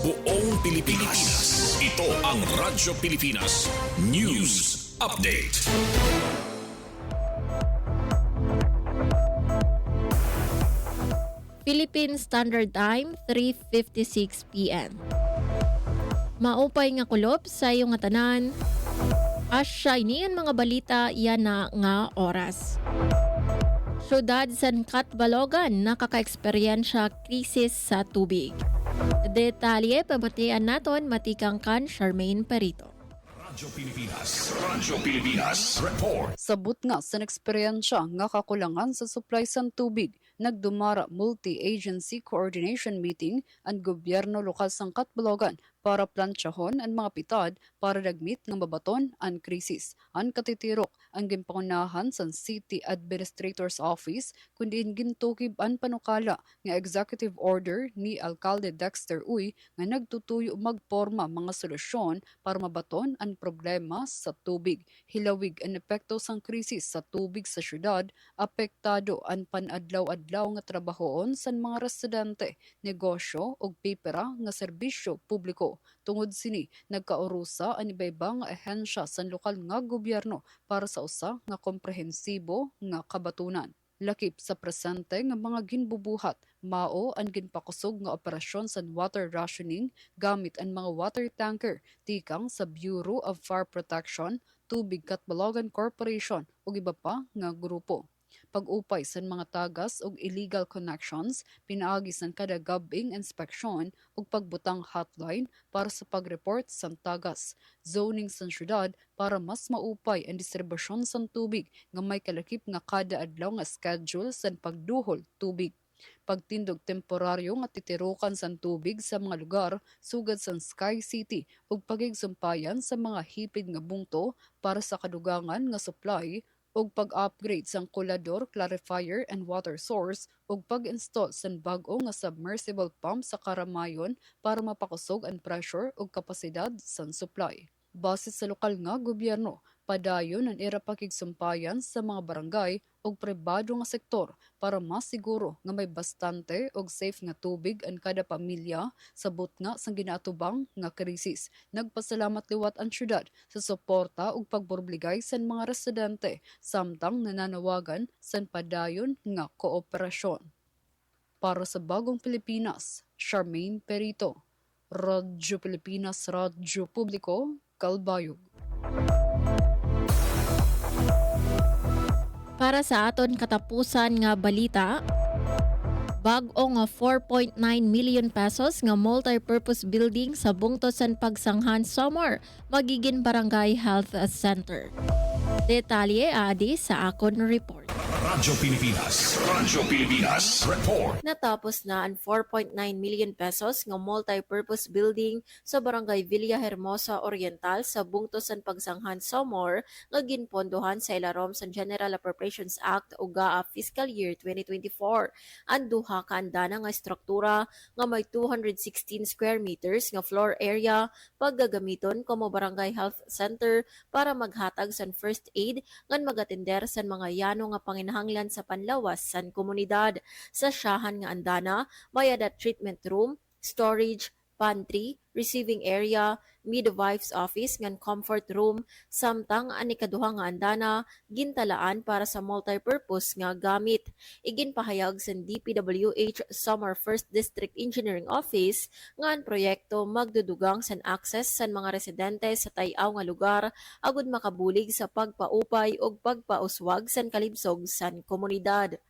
Buong Pilipinas. Ito ang Radyo Pilipinas News Update. Philippine Standard Time, 3:56 p.m. Maupay nga kulob sa iyong nga tanan. Asya iniyan mga balita yan na nga oras. Syudad San Catbalogan nakaka-eksperyensya krisis sa tubig. Detalye pamatian naton matikang kan Charmaine Perito. Radyo Pilipinas Report. Sabot nga sa eksperyensya nga kakulangan sa supply sa tubig, nagdumara multi-agency coordination meeting ang gobyerno lokal sang Catbalogan para plansyahon ang mga pitad para dagmit ng babaton ang krisis. Ang katitirok ang ginpangunahan sa City Administrator's Office kundi gintukib ang panukala nga executive order ni Alcalde Dexter Uy nga nagtutuyo magporma mga solusyon para mabaton ang problema sa tubig. Hilawig ang epekto sang krisis sa tubig sa syudad, apektado ang panadlaw-adlaw nga trabahoon sa mga residente, negosyo ug pipera nga serbisyo publiko. Tungod sini, nagkaurusa ang iba-ibang ahensya sa lokal nga gobyerno para sa usa nga komprehensibo nga kabatunan. Lakip sa presente nga mga ginbubuhat, mao ang ginpakusog nga operasyon sa water rationing gamit ang mga water tanker tikang sa Bureau of Fire Protection, Tubig Catbalogan Corporation ug iba pa nga grupo. Pag-upay sa mga tagas ug illegal connections, pinaagi sa kada gabing inspeksyon ug pagbutang hotline para sa pag-report sa tagas. Zoning sa syudad para mas maupay ang distribusyon sa tubig nga may kalakip nga kada adlaw nga schedule sa pagduhol tubig. Pagtindog temporaryo nga titirukan sa tubig sa mga lugar sugad sa Sky City ug pagigsumpayan sa mga hipid nga bungto para sa kadugangan nga supply ug pag-upgrade sang kolador, clarifier and water source ug pag-install sa bag-o nga submersible pump sa Karamayon para mapakusog ang pressure ug kapasidad sa supply. Base sa lokal nga gobyerno, padayon ang ira pakigsumpayan sa mga barangay ug pribado nga sektor para mas siguro nga may bastante ug safe nga tubig ang kada pamilya sabot nga sang ginaatubang nga krisis. Nagpasalamat liwat ang syudad sa suporta ug pagborbligay sa mga residente samtang nananawagan sa padayon nga kooperasyon. Para sa Bagong Pilipinas, Charmaine Perito, Radyo Pilipinas, Radyo Publiko, Calbayog. Para sa aton katapusan nga balita, bag-o nga 4.9 million pesos nga multi-purpose building sa Bungtosan Pagsanghan Samar magiging Barangay Health Center. Detalye adi sa akon report. Radyo Pilipinas Report. Natapos na ang 4.9 million pesos nga multi-purpose building sa Barangay Villa Hermosa Oriental sa Bungtosan Pagsanghan Samar nga ginpondohan sa ilarom sa General Appropriations Act o GAA Fiscal Year 2024. Ang duha ka andana nga struktura nga may 216 square meters nga floor area paggagamiton como Barangay Health Center para maghatag sa first aid ngan magatender sa mga yano nga panginahanglan sa panlawas sa komunidad. Sa siyahan nga andana, may ada treatment room, storage, pantry, receiving area, midwife's office ngan comfort room, samtang ang ikaduha nga andana gintalaan para sa multipurpose nga gamit. Iginpahayag sa DPWH Samar 1st District Engineering Office nga ang proyekto magdudugang sa access sa mga residente sa tayaw nga lugar agud makabulig sa pagpaupay ug pagpauswag sa kalibsog sa komunidad.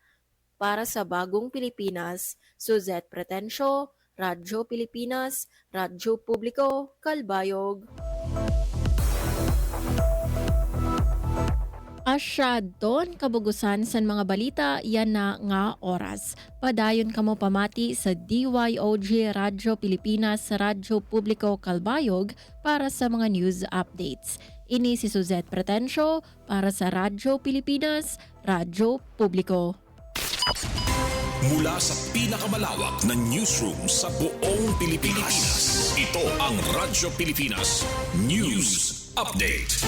Para sa Bagong Pilipinas, Suzette Pretensio, Radyo Pilipinas, Radyo Publiko, Calbayog. Asyadon kabugusan sa mga balita yan na nga oras. Padayon kamo pamati sa DYOG Radyo Pilipinas, Radyo Publiko, Calbayog para sa mga news updates. Ini si Suzette Pretensio para sa Radyo Pilipinas, Radyo Publiko. Mula sa pinakamalawak na newsroom sa buong Pilipinas, ito ang Radyo Pilipinas News Update.